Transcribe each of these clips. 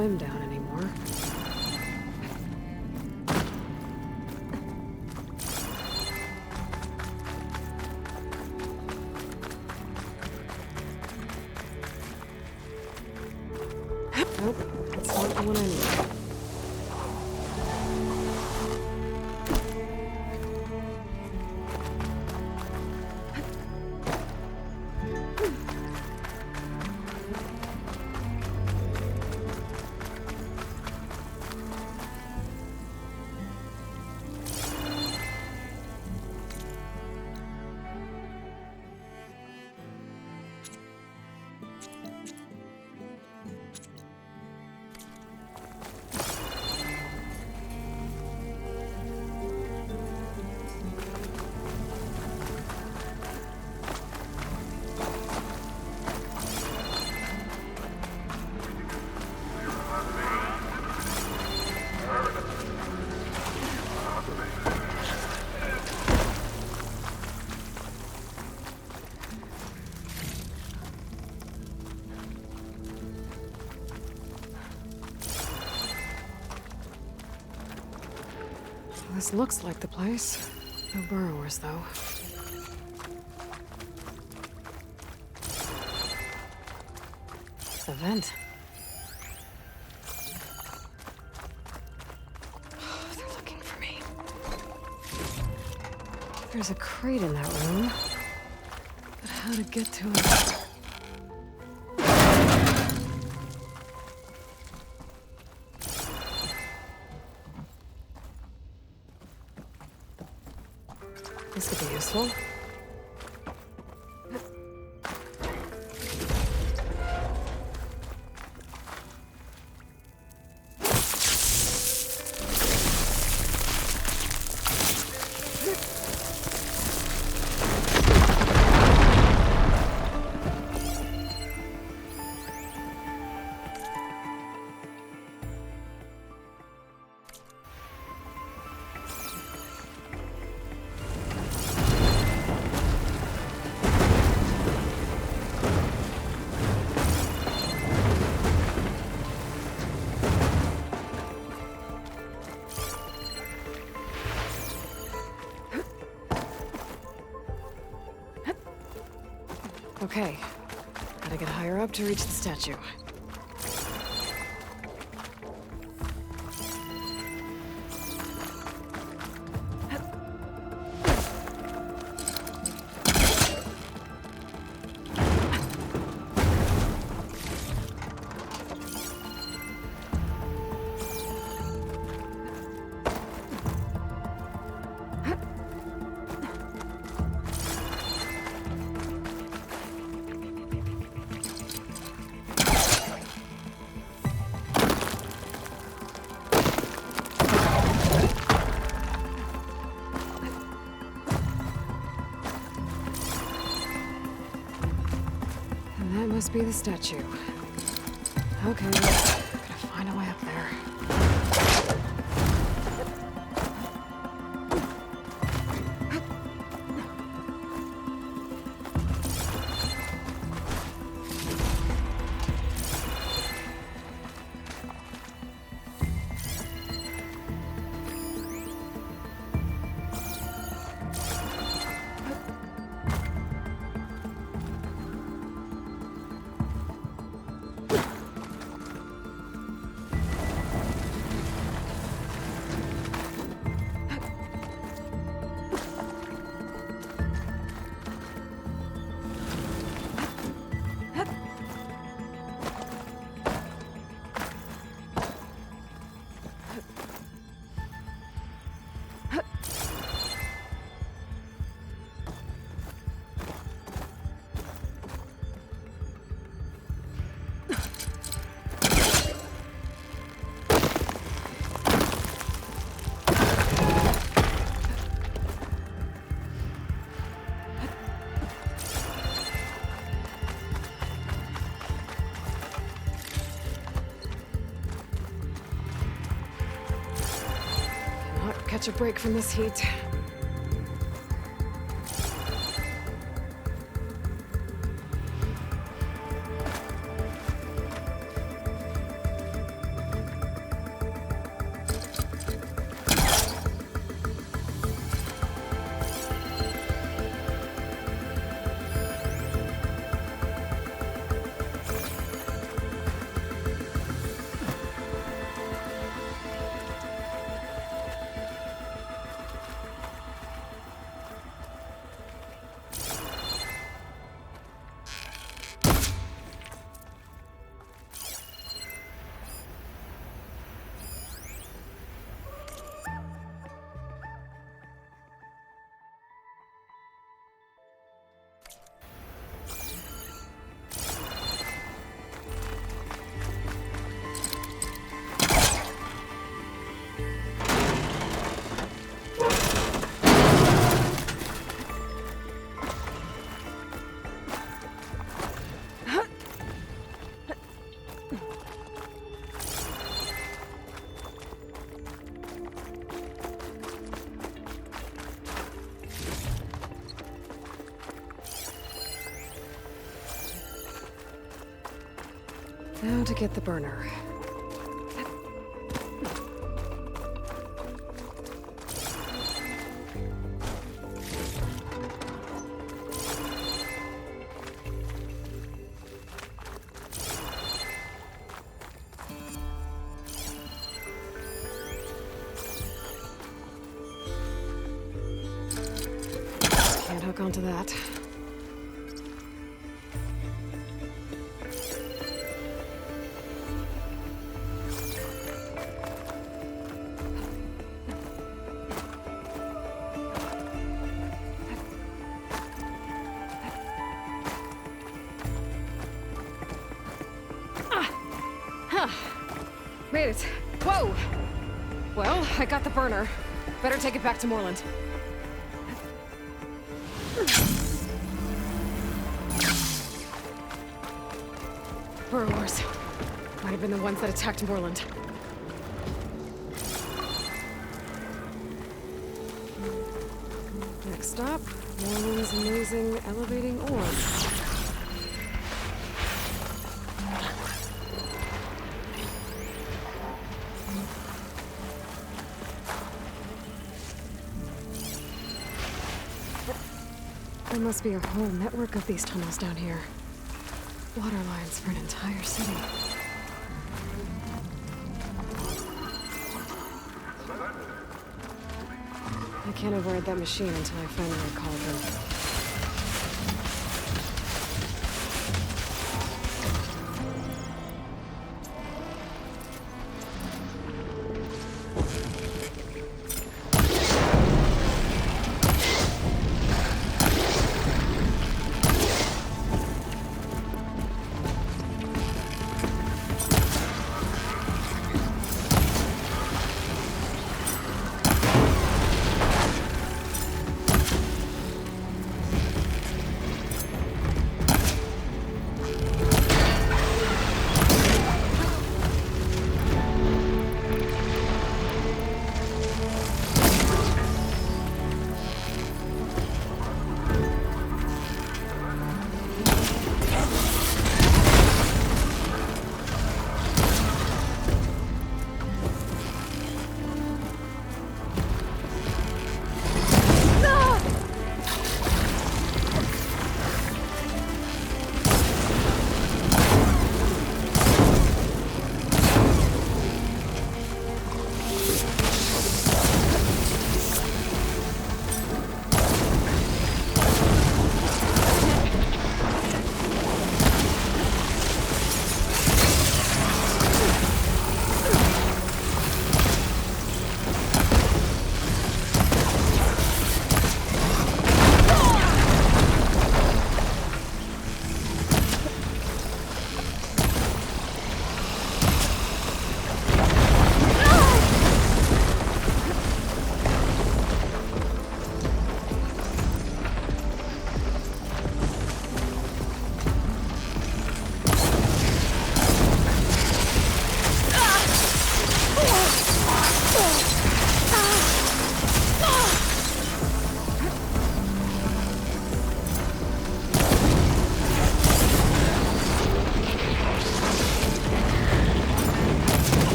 swim down anymore. Nope, that's not the one I need. This looks like the place. No burrowers, though. A vent. They're looking for me. There's a crate in that room. But how to get to it? This could be useful. Okay, gotta get higher up to reach the statue. That must be the statue. Okay, gotta find a way up there. Catch a break from this heat. Now to get the burner. Can't hook onto that. Made it. Whoa! Well, I got the burner. Better take it back to Moreland. Burrowers. Might have been the ones that attacked Moreland. Next stop, Moreland's amazing elevating orb. There must be a whole network of these tunnels down here. Water lines for an entire city. I can't avoid that machine until I finally recall them.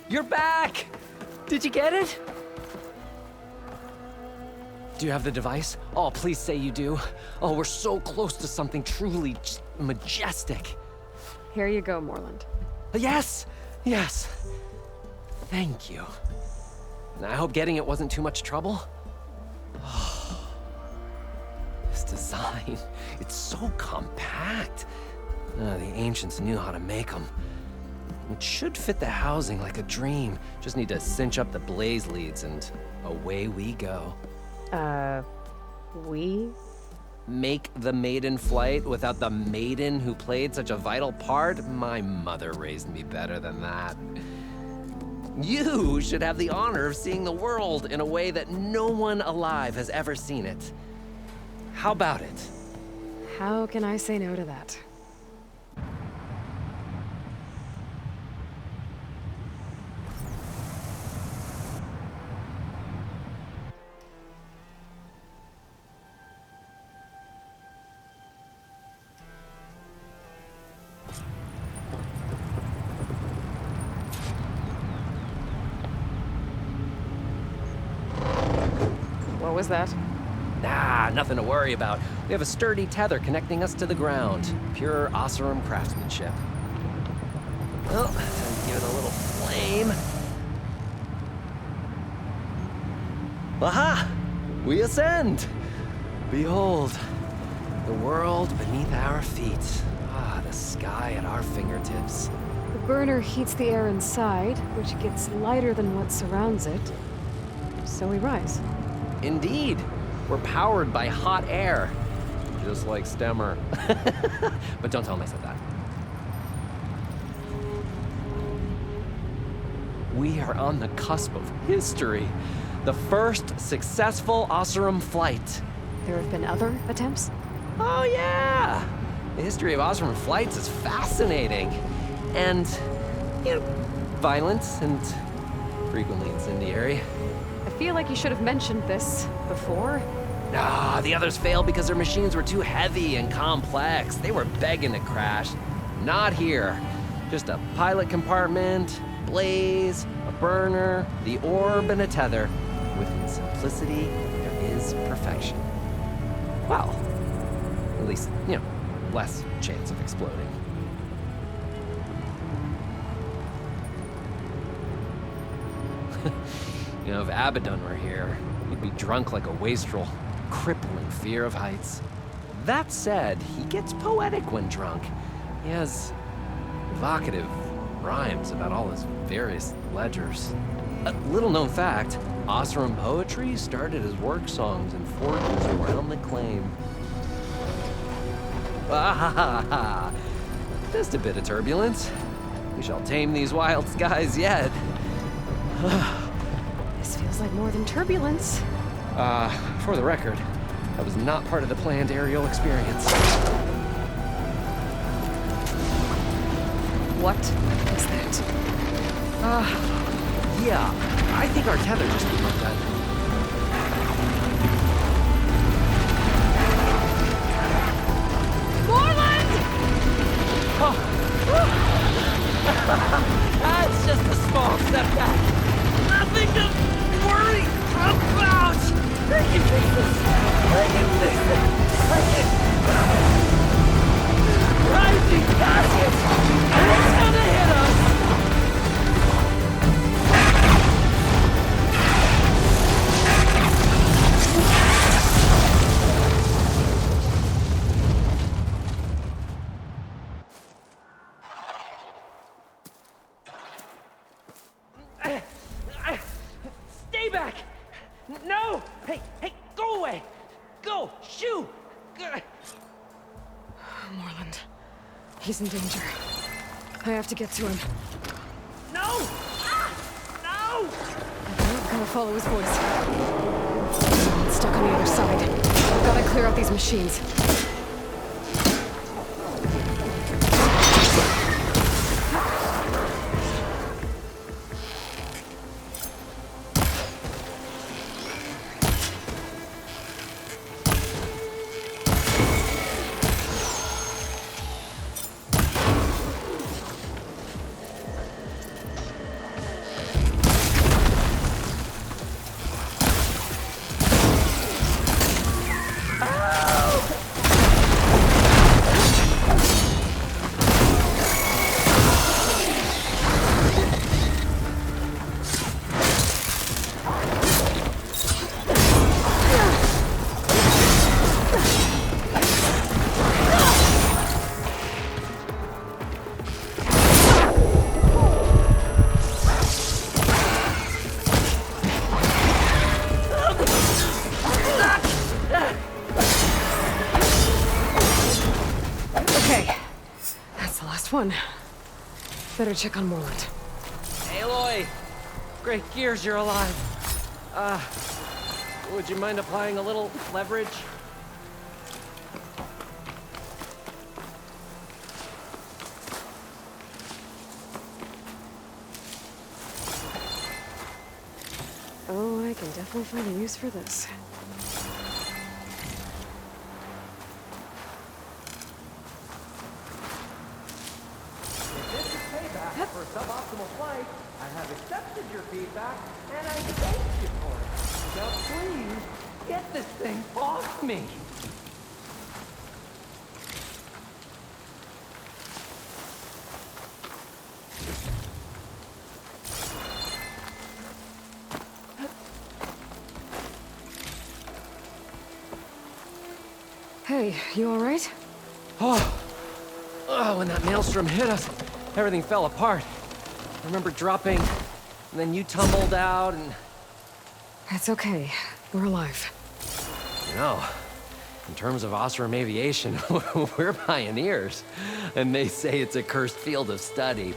You're back! Did you get it? Do you have the device? Oh, please say you do. Oh, we're so close to something truly just majestic. Here you go, Morland. Yes! Yes! Thank you. And I hope getting it wasn't too much trouble. Oh, this design, it's so compact. The ancients knew how to make them. It should fit the housing like a dream. Just need to cinch up the blaze leads and away we go. We? Make the maiden flight without the maiden who played such a vital part? My mother raised me better than that. You should have the honor of seeing the world in a way that no one alive has ever seen it. How about it? How can I say no to that? What was that? Ah, nothing to worry about. We have a sturdy tether connecting us to the ground. Pure Oseram craftsmanship. Well, time to give it a little flame. Aha! We ascend! Behold, the world beneath our feet. Ah, the sky at our fingertips. The burner heats the air inside, which gets lighter than what surrounds it. So we rise. Indeed, we're powered by hot air. Just like Stemmer. But don't tell him I said that. We are on the cusp of history. The first successful Oseram flight. There have been other attempts? Oh yeah! The history of Oseram flights is fascinating. And, violent and frequently incendiary. I feel like you should have mentioned this before. Ah, the others failed because their machines were too heavy and complex. They were begging to crash. Not here. Just a pilot compartment, blaze, a burner, the orb, and a tether. Within simplicity, there is perfection. Well, at least, less chance of exploding. If Abaddon were here, he'd be drunk like a wastrel, crippling fear of heights. That said, he gets poetic when drunk. He has evocative rhymes about all his various ledgers. A little-known fact, Oseram poetry started as work songs in forges around the claim. Ah, just a bit of turbulence. We shall tame these wild skies yet. This feels like more than turbulence. For the record, that was not part of the planned aerial experience. What is that? Yeah, I think our tether just came undone. Morland! That's just a small setback. Nothing to worry about. I can fix this. I can fix it. I can. Rising gases. It's gonna hit us. Stay back! No! Hey, go away! Go! Shoo! Morland. He's in danger. I have to get to him. No! No! I'm gonna follow his voice. I'm stuck on the other side. I've gotta clear out these machines. one. Better check on Morland. Aloy! Great gears you're alive. Would you mind applying a little leverage? Oh, I can definitely find a use for this. If this is payback for a suboptimal flight, I have accepted your feedback, and I thank you for it. Now please, get this thing off me! Hey, you alright? Oh, when that maelstrom hit us, everything fell apart. I remember dropping, and then you tumbled out, and... It's okay. We're alive. You know, in terms of Oseram aviation, we're pioneers. And they say it's a cursed field of study.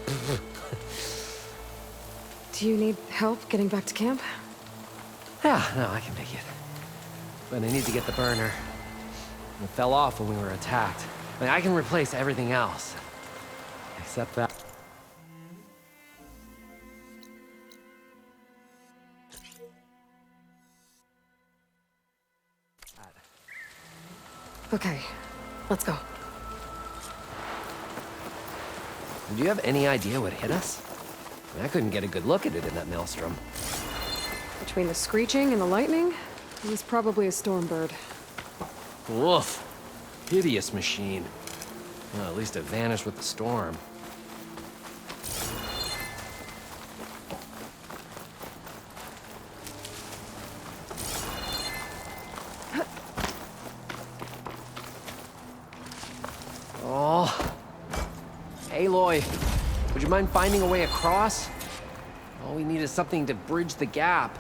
Do you need help getting back to camp? Yeah, no, I can make it. But I need to get the burner. It fell off when we were attacked. I mean, I can replace everything else. Except that... Okay, let's go. Do you have any idea what hit us? I mean, I couldn't get a good look at it in that maelstrom. Between the screeching and the lightning, it was probably a storm bird. Woof. Hideous machine. Well, at least it vanished with the storm. Oh. Aloy, would you mind finding a way across? All we need is something to bridge the gap.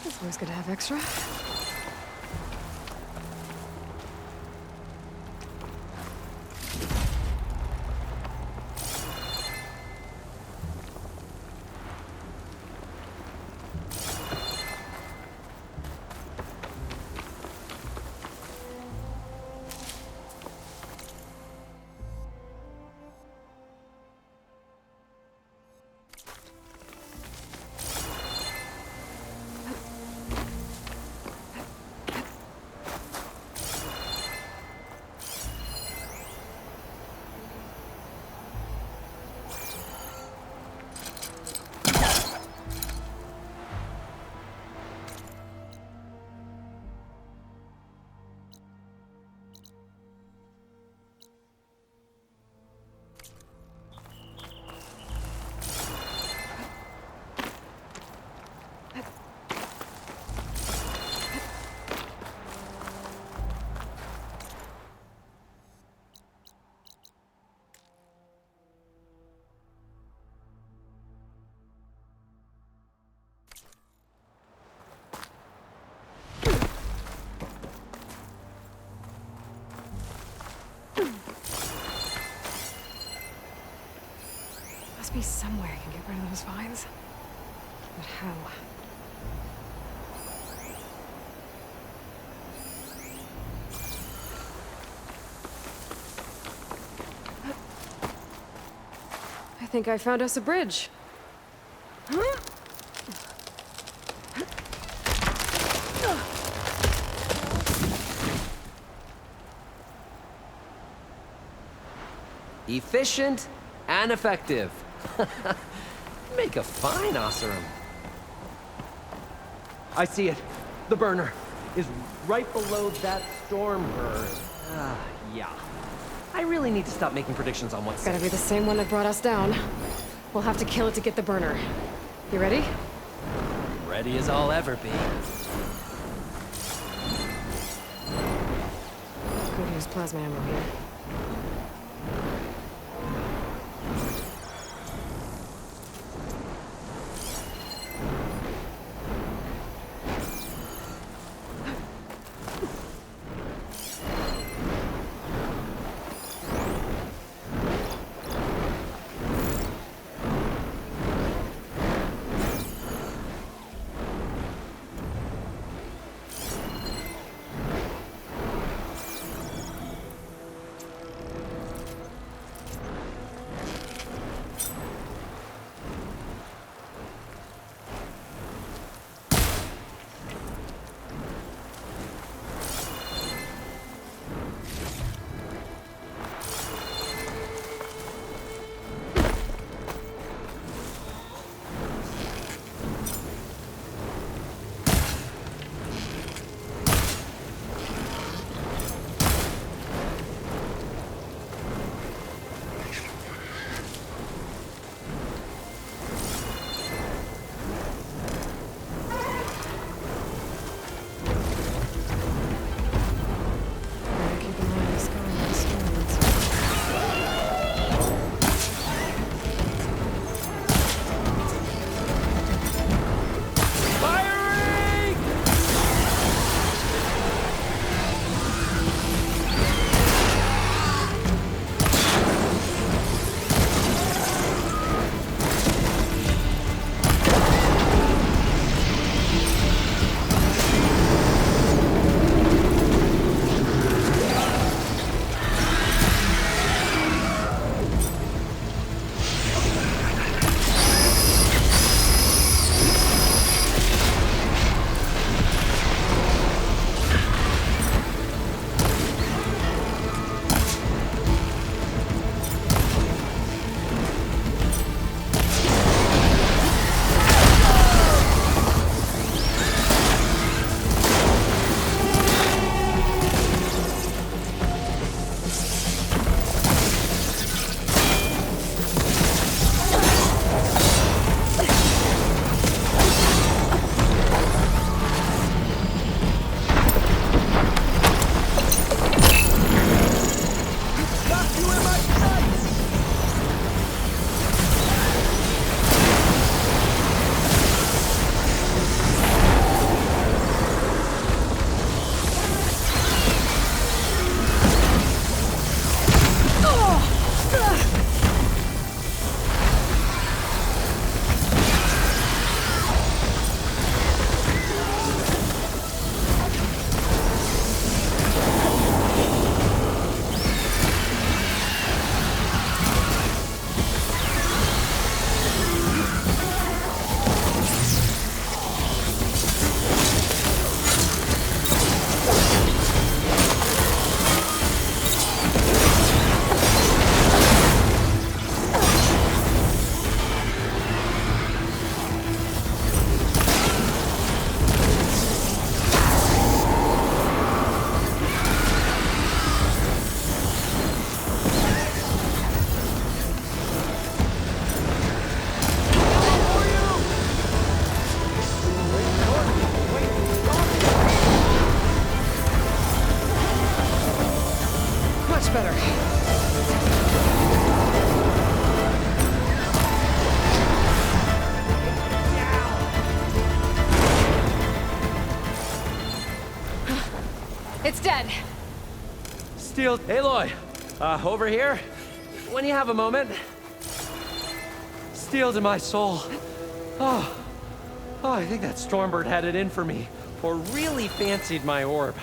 It's always good to have extra. Must be somewhere I can get rid of those vines. But how? I think I found us a bridge. Efficient and effective. Make a fine Oseram. I see it. The burner is right below that storm bird. Yeah. I really need to stop making predictions on what's Gotta be the same one that brought us down. We'll have to kill it to get the burner. You ready? ready as I'll ever be. Could use plasma ammo here. It's dead. Steel, Aloy, over here. When you have a moment. Steel to my soul. Oh, I think that Stormbird had it in for me, or really fancied my orb.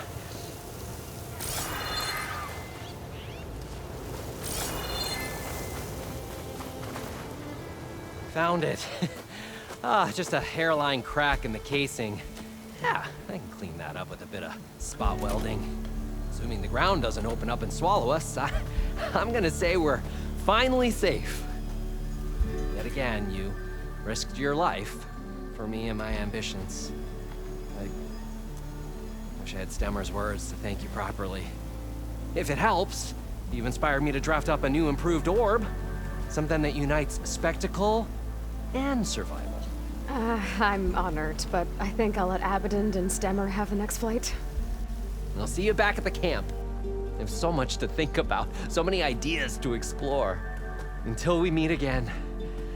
Found it. Just a hairline crack in the casing. Yeah, I can clean that up with a bit of spot welding. Assuming the ground doesn't open up and swallow us, I'm gonna say we're finally safe. Yet again, you risked your life for me and my ambitions. I wish I had Stemmer's words to thank you properly. If it helps, you've inspired me to draft up a new improved orb. Something that unites spectacle and survival. I'm honored, but I think I'll let Abaddon and Stemmer have the next flight. I'll see you back at the camp. There's so much to think about, so many ideas to explore. Until we meet again,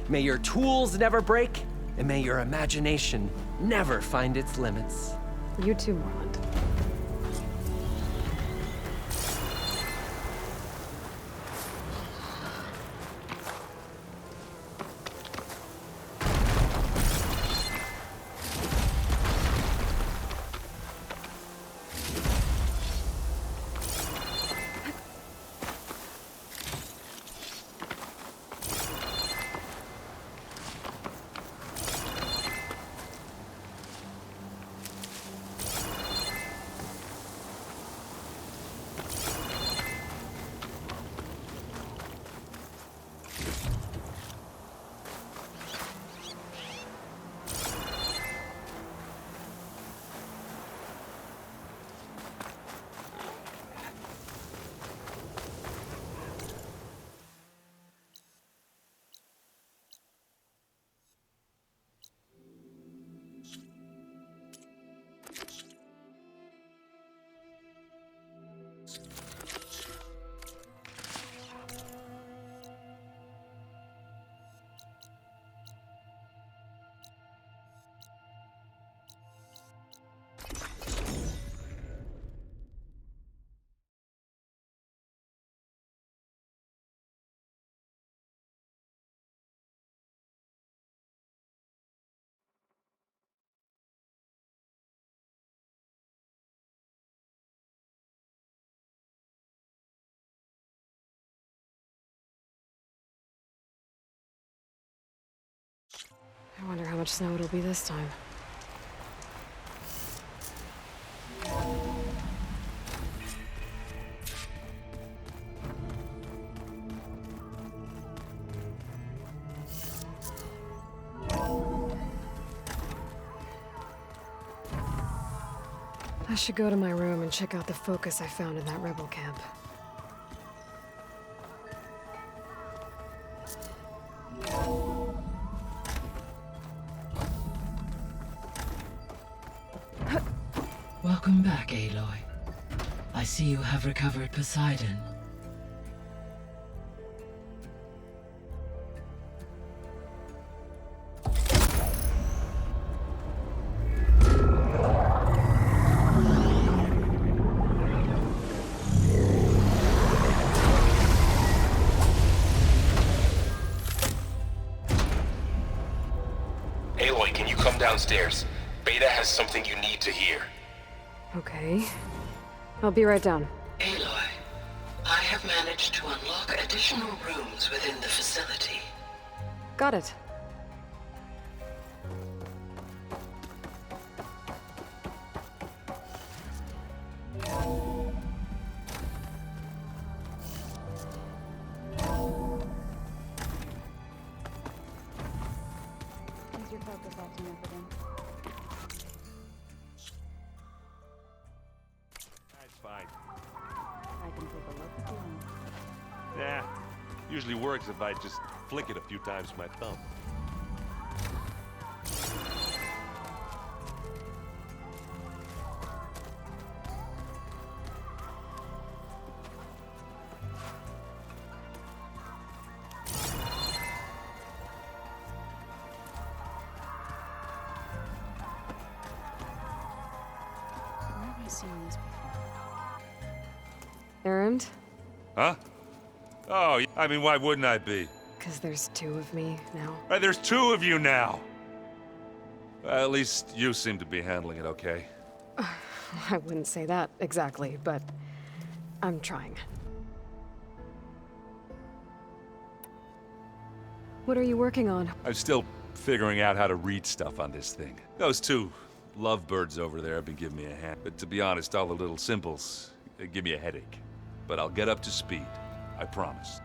may your tools never break, and may your imagination never find its limits. You too, Morland. I wonder how much snow it'll be this time. I should go to my room and check out the focus I found in that rebel camp. Welcome back, Aloy. I see you have recovered Poseidon. Aloy, can you come downstairs? Beta has something you need to hear. Okay. I'll be right down. Aloy, I have managed to unlock additional rooms within the facility. Got it. Use your focus ultimate for them. That's fine. I can take a look if you want. Nah, usually works if I just flick it a few times with my thumb. seen this before. Errand? Huh? Oh, I mean, why wouldn't I be? Because there's two of me now. There's two of you now! Well, at least you seem to be handling it okay. I wouldn't say that exactly, but I'm trying. What are you working on? I'm still figuring out how to read stuff on this thing. Those two lovebirds over there have been giving me a hand. But to be honest, all the little symbols give me a headache. But I'll get up to speed. I promise.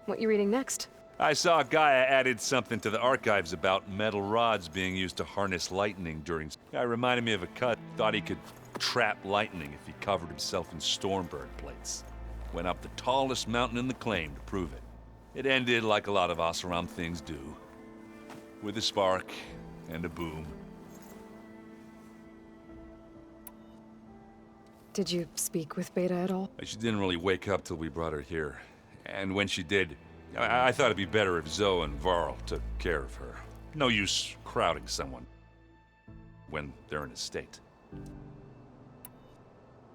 What you reading next? I saw Gaia added something to the archives about metal rods being used to harness lightning during... It reminded me of a cut. Thought he could trap lightning if he covered himself in Stormbird plates. Went up the tallest mountain in the claim to prove it. It ended like a lot of Oseram things do. With a spark and a boom. Did you speak with Beta at all? She didn't really wake up till we brought her here. And when she did, I thought it'd be better if Zoe and Varl took care of her. No use crowding someone when they're in a state.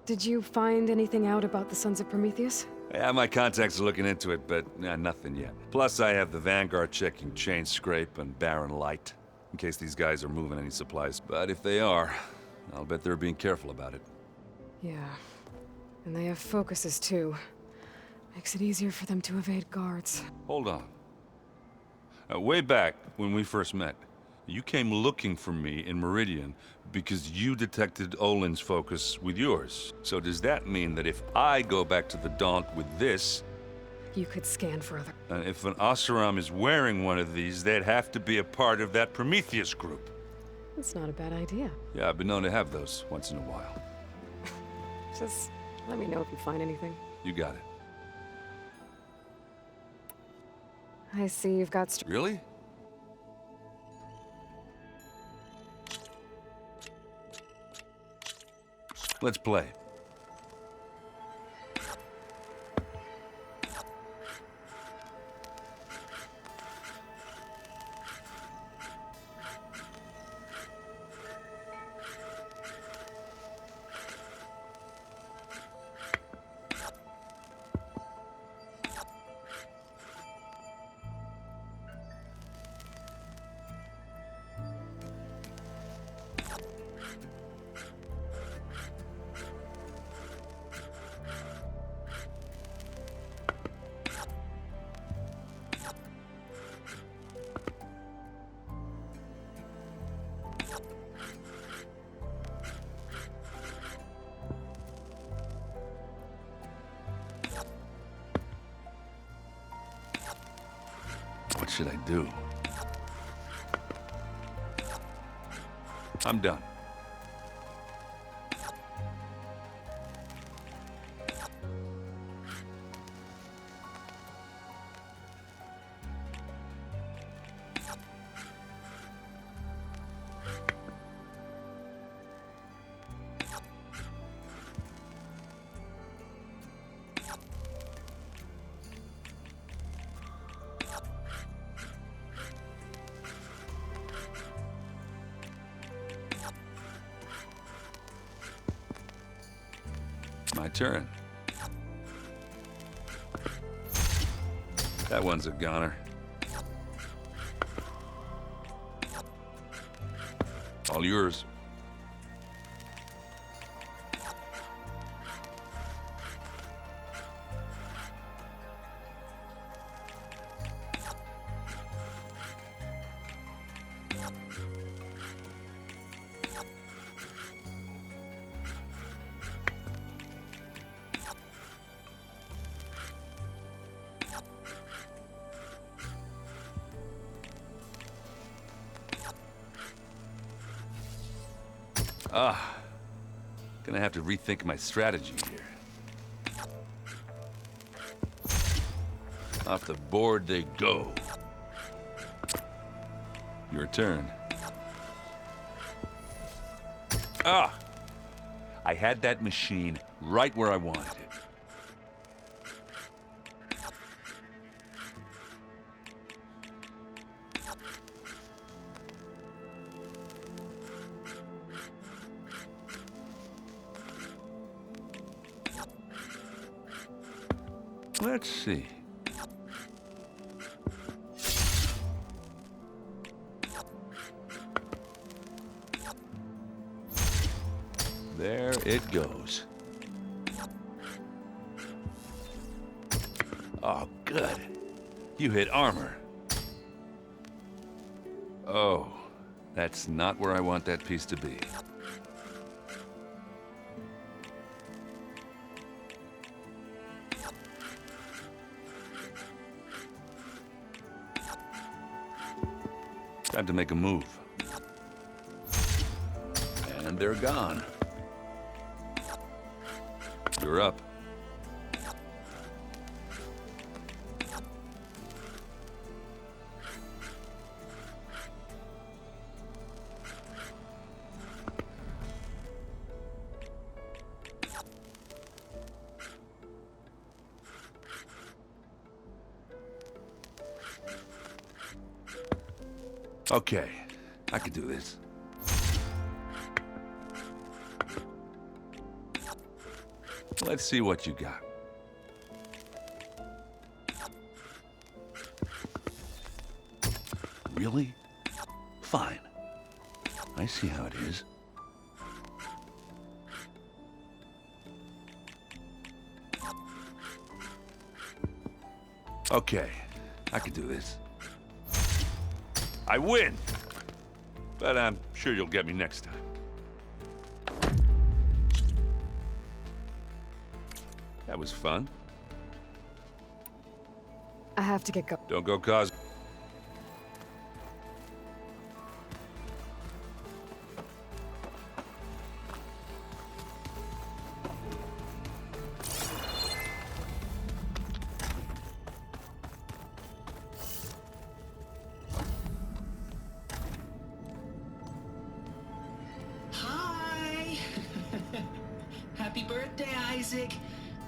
Did you find anything out about the Sons of Prometheus? Yeah, my contacts are looking into it, but nothing yet. Plus, I have the Vanguard checking Chain Scrape and Barren Light, in case these guys are moving any supplies. But if they are, I'll bet they're being careful about it. Yeah. And they have focuses too. Makes it easier for them to evade guards. Hold on. Way back, when we first met, you came looking for me in Meridian because you detected Olin's focus with yours. So does that mean that if I go back to the Daunt with this, You could scan further. if an Oseram is wearing one of these, they'd have to be a part of that Prometheus group? That's not a bad idea. Yeah, I've been known to have those once in a while. Just let me know if you find anything. You got it. I see you've got Really? Let's play. What should I do? I'm done. My turn. That one's a goner. All yours. Gonna have to rethink my strategy here. Off the board they go. Your turn. I had that machine right where I wanted it. Let's see. There it goes. Oh, good. You hit armor. Oh, that's not where I want that piece to be. Time to make a move. And they're gone. You're up. Okay, I can do this. Let's see what you got. Really? Fine. I see how it is. Okay, I can do this. I win! But I'm sure you'll get me next time. That was fun. I have to get going. Don't go cause... Hi! Happy birthday, Isaac.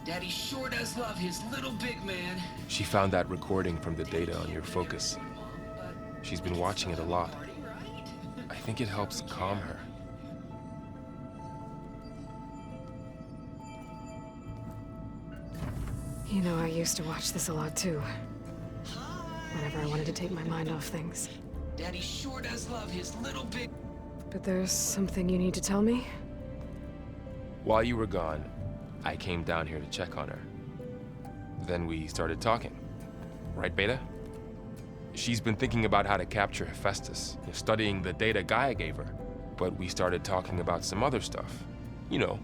Daddy sure does love his little big man. She found that recording from the data on your focus. She's been watching it a lot. I think it helps calm her. You know, I used to watch this a lot too. Whenever I wanted to take my mind off things. Daddy sure does love his little big... But there's something you need to tell me? While you were gone, I came down here to check on her. Then we started talking. Right, Beta? She's been thinking about how to capture Hephaestus, studying the data Gaia gave her. But we started talking about some other stuff. You know,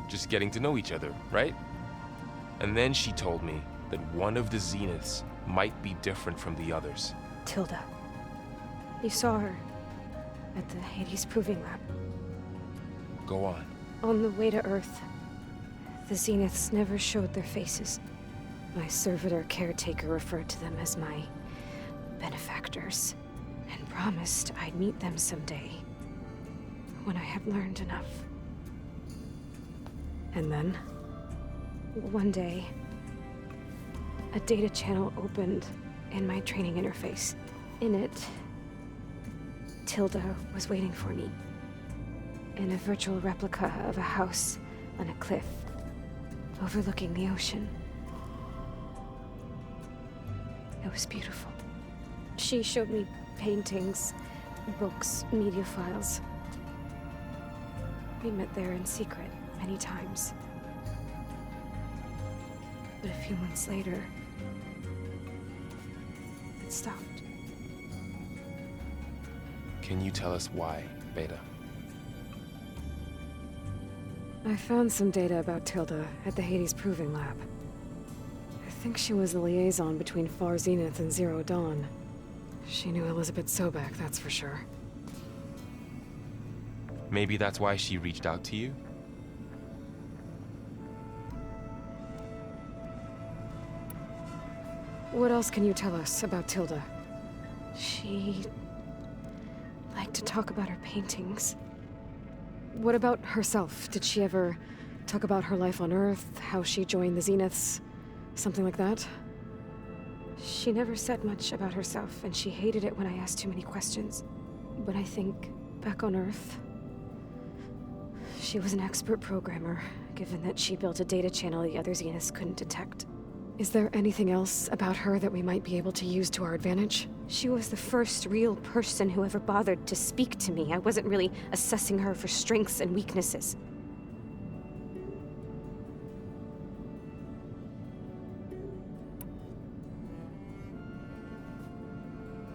just getting to know each other, right? And then she told me that one of the Zeniths might be different from the others. Tilda. You saw her at the Hades Proving Lab. Go on. On the way to Earth, the Zeniths never showed their faces. My servitor caretaker referred to them as my benefactors, and promised I'd meet them someday, when I had learned enough. And then, one day, a data channel opened in my training interface. In it, Tilda was waiting for me, in a virtual replica of a house on a cliff overlooking the ocean. It was beautiful. She showed me paintings, books, media files. We met there in secret many times. But a few months later, it stopped. Can you tell us why, Beta? I found some data about Tilda at the Hades Proving Lab. I think she was the liaison between Far Zenith and Zero Dawn. She knew Elizabeth Sobek, that's for sure. Maybe that's why she reached out to you? What else can you tell us about Tilda? She liked to talk about her paintings. What about herself? Did she ever talk about her life on Earth, how she joined the Zeniths, something like that? She never said much about herself, and she hated it when I asked too many questions. But I think, back on Earth, she was an expert programmer, given that she built a data channel the other Zeniths couldn't detect. Is there anything else about her that we might be able to use to our advantage? She was the first real person who ever bothered to speak to me. I wasn't really assessing her for strengths and weaknesses.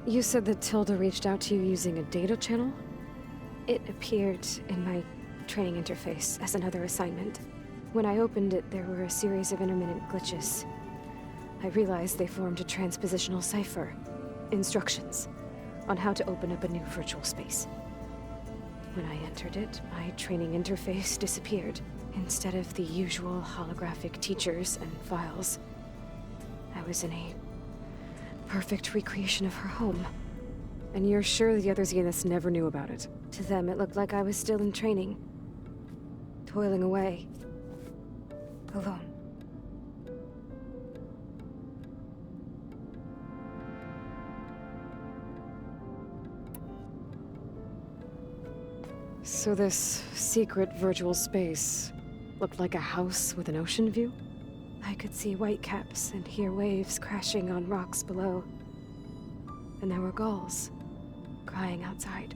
You said that Tilda reached out to you using a data channel? It appeared in my training interface as another assignment. When I opened it, there were a series of intermittent glitches. I realized they formed a transpositional cipher. Instructions on how to open up a new virtual space. When I entered it, my training interface disappeared. Instead of the usual holographic teachers and files, I was in a perfect recreation of her home. And you're sure the other Zeniths never knew about it? To them, it looked like I was still in training. Toiling away. Alone. So this secret virtual space looked like a house with an ocean view? I could see whitecaps and hear waves crashing on rocks below. And there were gulls crying outside.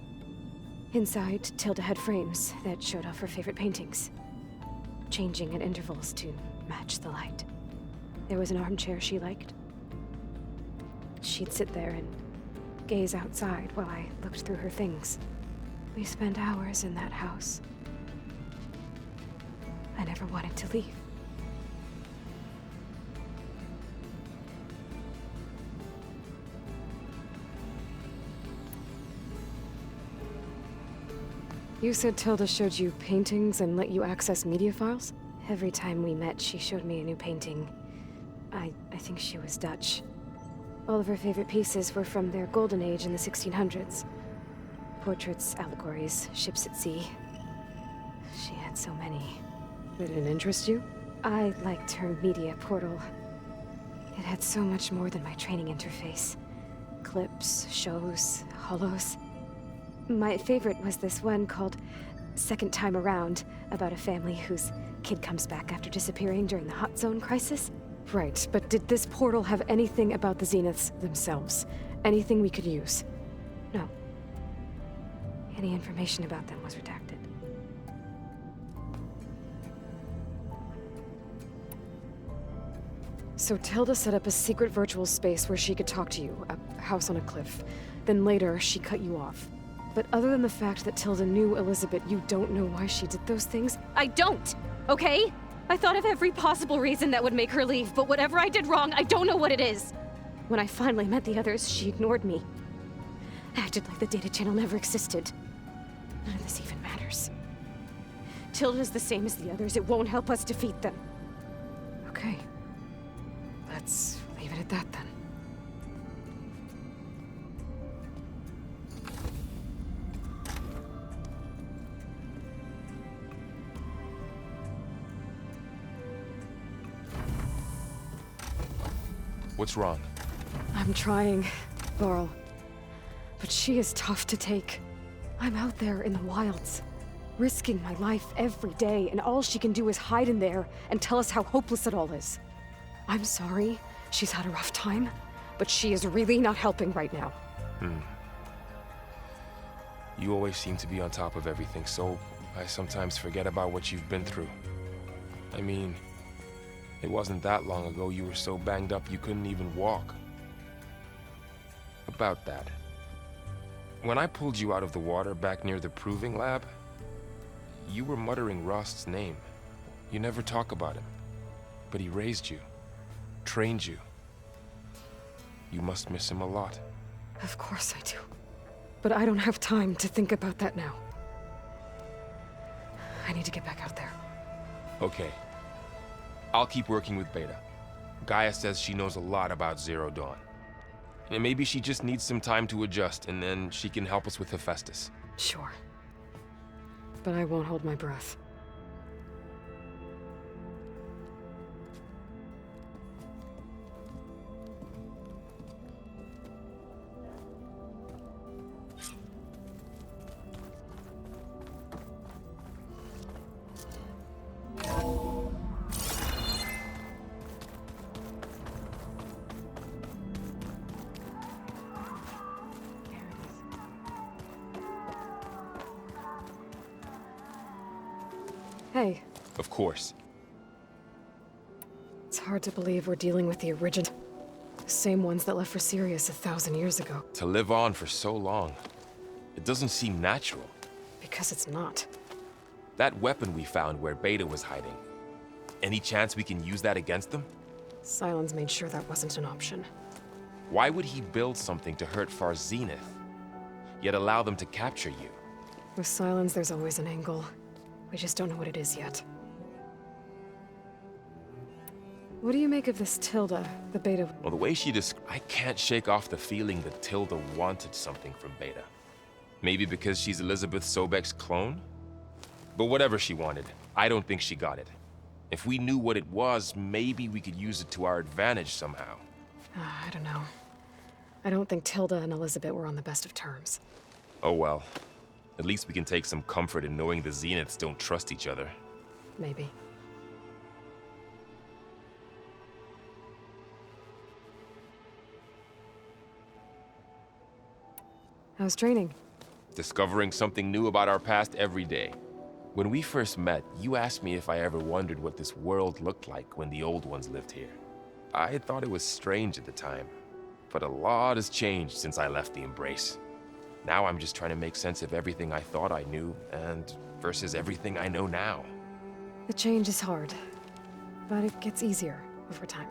Inside, Tilda had frames that showed off her favorite paintings, changing at intervals to match the light. There was an armchair she liked. She'd sit there and gaze outside while I looked through her things. We spent hours in that house. I never wanted to leave. You said Tilda showed you paintings and let you access media files? Every time we met, she showed me a new painting. I think she was Dutch. All of her favorite pieces were from their golden age in the 1600s. Portraits, allegories, ships at sea. She had so many. Did it interest you? I liked her media portal. It had so much more than my training interface. Clips, shows, holos. My favorite was this one called Second Time Around, about a family whose kid comes back after disappearing during the Hot Zone crisis. Right, but did this portal have anything about the Zeniths themselves? Anything we could use? No. Any information about them was redacted. So Tilda set up a secret virtual space where she could talk to you, a house on a cliff. Then later, she cut you off. But other than the fact that Tilda knew Elizabeth, you don't know why she did those things? I don't! Okay? I thought of every possible reason that would make her leave, but whatever I did wrong, I don't know what it is. When I finally met the others, she ignored me. Acted like the data channel never existed. None of this even matters. Tilda's the same as the others. It won't help us defeat them. Okay. Let's leave it at that then. What's wrong? I'm trying, Laurel. But she is tough to take. I'm out there in the wilds, risking my life every day, and all she can do is hide in there and tell us how hopeless it all is. I'm sorry she's had a rough time, but she is really not helping right now. You always seem to be on top of everything, so I sometimes forget about what you've been through. I mean, it wasn't that long ago you were so banged up you couldn't even walk. About that. When I pulled you out of the water back near the proving lab, you were muttering Rost's name. You never talk about him. But he raised you, trained you. You must miss him a lot. Of course I do. But I don't have time to think about that now. I need to get back out there. Okay. I'll keep working with Beta. Gaia says she knows a lot about Zero Dawn. And maybe she just needs some time to adjust, and then she can help us with Hephaestus. Sure. But I won't hold my breath. Hey, Of course. it's hard to believe we're dealing with the original. The same ones that left for Sirius 1,000 years ago. To live on for so long, it doesn't seem natural. Because it's not. That weapon we found where Beta was hiding, any chance we can use that against them? Sylens made sure that wasn't an option. Why would he build something to hurt Far Zenith, yet allow them to capture you? With Sylens, there's always an angle. We just don't know what it is yet. What do you make of this Tilda, the Beta? Well, the way she I can't shake off the feeling that Tilda wanted something from Beta. Maybe because she's Elizabeth Sobek's clone? But whatever she wanted, I don't think she got it. If we knew what it was, maybe we could use it to our advantage somehow. I don't know. I don't think Tilda and Elizabeth were on the best of terms. Oh well. At least we can take some comfort in knowing the Zeniths don't trust each other. Maybe. How's training? Discovering something new about our past every day. When we first met, you asked me if I ever wondered what this world looked like when the old ones lived here. I thought it was strange at the time, but a lot has changed since I left the Embrace. Now I'm just trying to make sense of everything I thought I knew, and versus everything I know now. The change is hard, but it gets easier over time.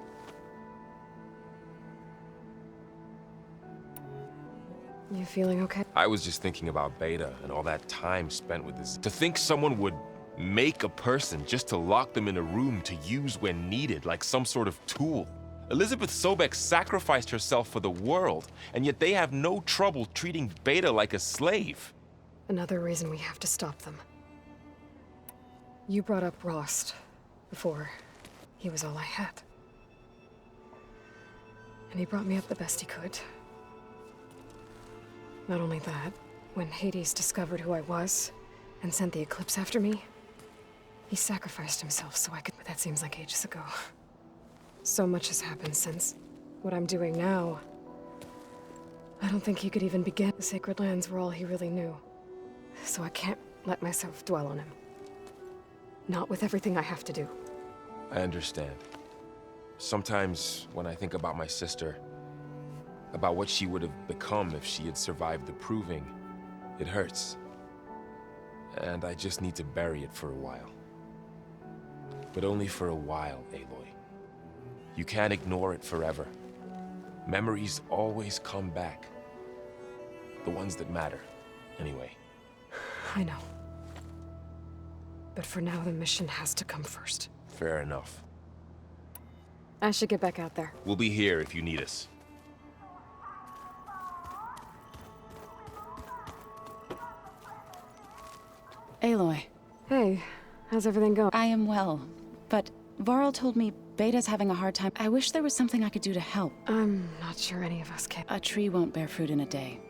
You feeling okay? I was just thinking about Beta and all that time spent with this. To think someone would make a person just to lock them in a room to use when needed, like some sort of tool. Elizabeth Sobek sacrificed herself for the world, and yet they have no trouble treating Beta like a slave. Another reason we have to stop them. You brought up Rost before. He was all I had. And he brought me up the best he could. Not only that, when Hades discovered who I was and sent the Eclipse after me, he sacrificed himself so I could... But that seems like ages ago. So much has happened since what I'm doing now. I don't think he could even begin. The Sacred Lands were all he really knew. So I can't let myself dwell on him. Not with everything I have to do. I understand. Sometimes when I think about my sister, about what she would have become if she had survived the Proving, it hurts. And I just need to bury it for a while. But only for a while, Aloy. You can't ignore it forever. Memories always come back. The ones that matter, anyway. I know. But for now, the mission has to come first. Fair enough. I should get back out there. We'll be here if you need us. Aloy, Hey, how's everything going? I am well, but Varl told me Beta's having a hard time. I wish there was something I could do to help. I'm not sure any of us can. A tree won't bear fruit in a day.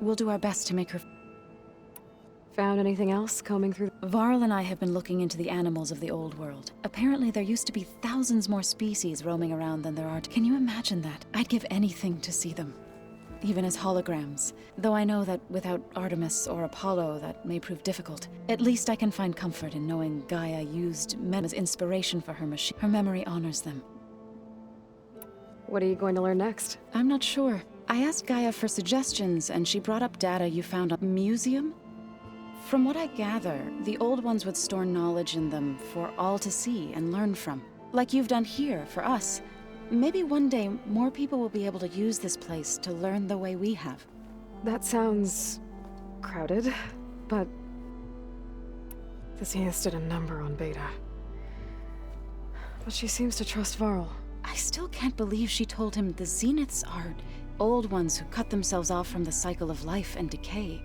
We'll do our best to make her... Found anything else combing through? Varl and I have been looking into the animals of the old world. Apparently there used to be thousands more species roaming around than there are. Can you imagine that? I'd give anything to see them. Even as holograms. Though I know that without Artemis or Apollo, that may prove difficult. At least I can find comfort in knowing Gaia used men as inspiration for her machine. Her memory honors them. What are you going to learn next? I'm not sure. I asked Gaia for suggestions, and she brought up data you found on museum? From what I gather, the old ones would store knowledge in them for all to see and learn from. Like you've done here, for us. Maybe one day, more people will be able to use this place to learn the way we have. That sounds... crowded, but... the Zeniths did a number on Beta. But she seems to trust Varl. I still can't believe she told him the Zeniths are old ones who cut themselves off from the cycle of life and decay.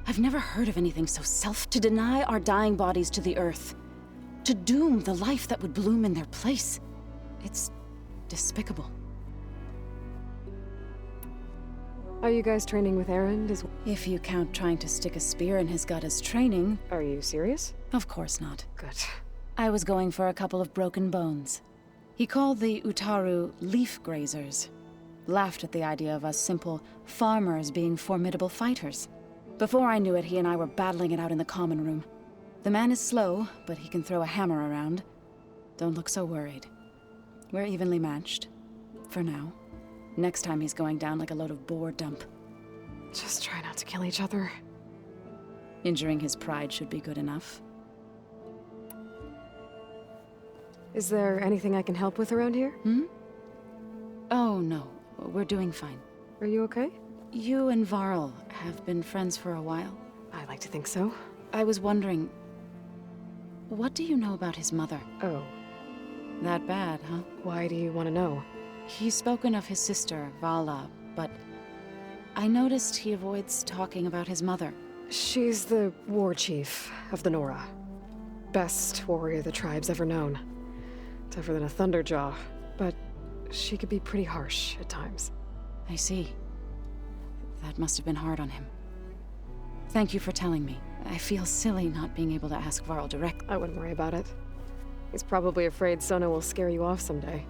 I've never heard of anything so to deny our dying bodies to the earth. To doom the life that would bloom in their place. It's despicable. Are you guys training with Erend as well? If you count trying to stick a spear in his gut as training. Are you serious? Of course not. Good. I was going for a couple of broken bones. He called the Utaru leaf grazers. Laughed at the idea of us simple farmers being formidable fighters. Before I knew it, he and I were battling it out in the common room. The man is slow, but he can throw a hammer around. Don't look so worried. We're evenly matched. For now. Next time he's going down like a load of boar dump. Just try not to kill each other. Injuring his pride should be good enough. Is there anything I can help with around here? Oh, no. We're doing fine. Are you okay? You and Varl have been friends for a while. I like to think so. I was wondering, what do you know about his mother? Oh, That bad, huh? why do you want to know? He's spoken of his sister, Vala, but I noticed he avoids talking about his mother. She's the war chief of the Nora. Best warrior the tribe's ever known. Tougher than a Thunderjaw, but she could be pretty harsh at times. I see. That must have been hard on him. Thank you for telling me. I feel silly not being able to ask Varl directly. I wouldn't worry about it. He's probably afraid Sona will scare you off someday.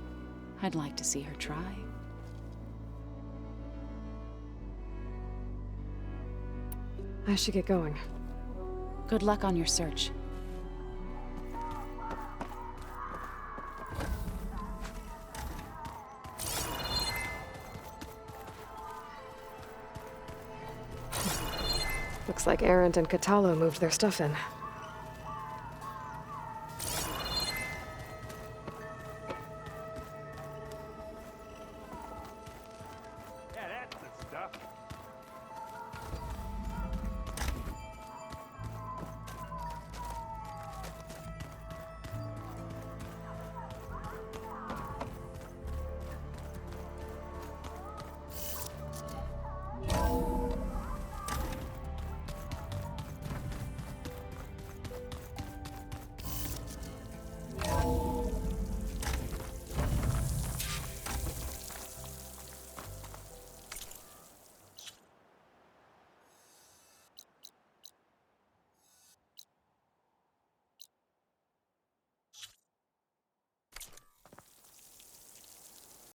I'd like to see her try. I should get going. Good luck on your search. Looks like Erend and Katalo moved their stuff in.